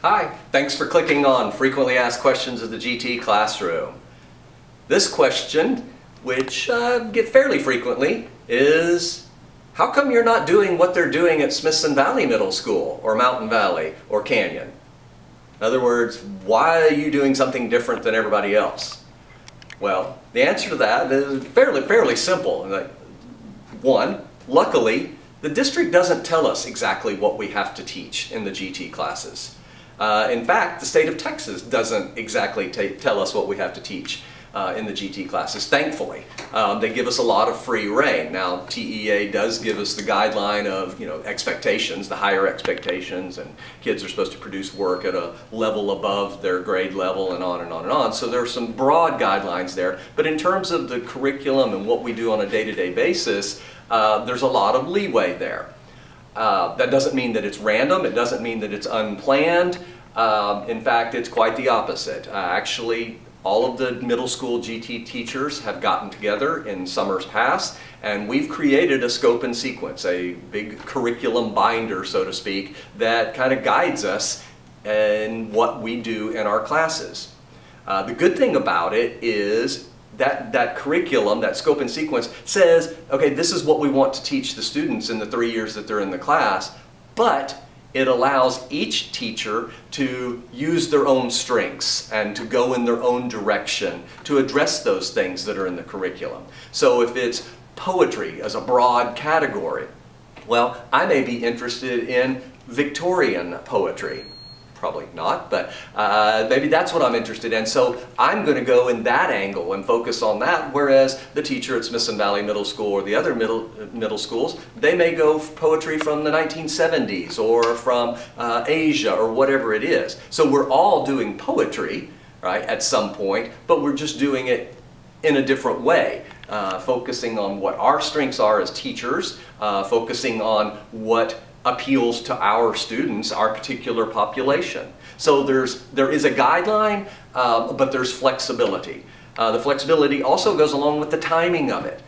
Hi, thanks for clicking on Frequently Asked Questions of the GT Classroom. This question, which I get fairly frequently, is how come you're not doing what they're doing at Smithson Valley Middle School or Mountain Valley or Canyon? In other words, why are you doing something different than everybody else? Well, the answer to that is fairly simple. One, luckily, the district doesn't tell us exactly what we have to teach in the GT classes. In fact, the state of Texas doesn't exactly tell us what we have to teach in the GT classes, thankfully. They give us a lot of free rein. Now, TEA does give us the guideline of, expectations, the higher expectations, and kids are supposed to produce work at a level above their grade level and on and on and on. So there are some broad guidelines there, but in terms of the curriculum and what we do on a day-to-day basis, there's a lot of leeway there. That doesn't mean that it's random, it doesn't mean that it's unplanned. In fact, it's quite the opposite. Actually, all of the middle school GT teachers have gotten together in summers past, and we've created a scope and sequence, a big curriculum binder, so to speak, that kind of guides us in what we do in our classes. The good thing about it is that curriculum, that scope and sequence, says, okay, this is what we want to teach the students in the 3 years that they're in the class, but it allows each teacher to use their own strengths and to go in their own direction to address those things that are in the curriculum. So if it's poetry as a broad category, well, I may be interested in Victorian poetry. Probably not, but maybe that's what I'm interested in. So I'm going to go in that angle and focus on that, whereas the teacher at Smithson Valley Middle School or the other middle schools, they may go poetry from the 1970s or from Asia or whatever it is. So we're all doing poetry, right, at some point, but we're just doing it in a different way. Focusing on what our strengths are as teachers, focusing on what appeals to our students, our particular population. So there is a guideline, but there's flexibility. The flexibility also goes along with the timing of it.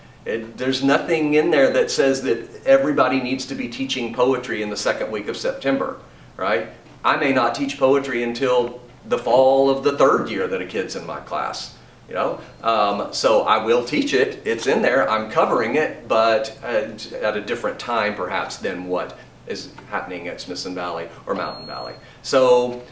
There's nothing in there that says that everybody needs to be teaching poetry in the second week of September, right? I may not teach poetry until the fall of the third year that a kid's in my class. So I will teach it, it's in there, I'm covering it, but at a different time perhaps than what is happening at Smithson Valley or Mountain Valley. So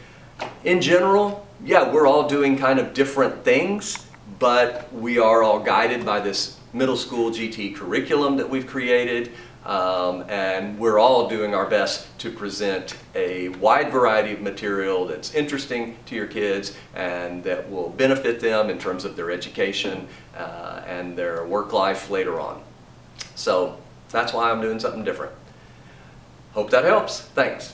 in general, yeah, we're all doing kind of different things, but we are all guided by this middle school GT curriculum that we've created, and we're all doing our best to present a wide variety of material that's interesting to your kids and that will benefit them in terms of their education and their work life later on. So that's why I'm doing something different. Hope that helps. Thanks.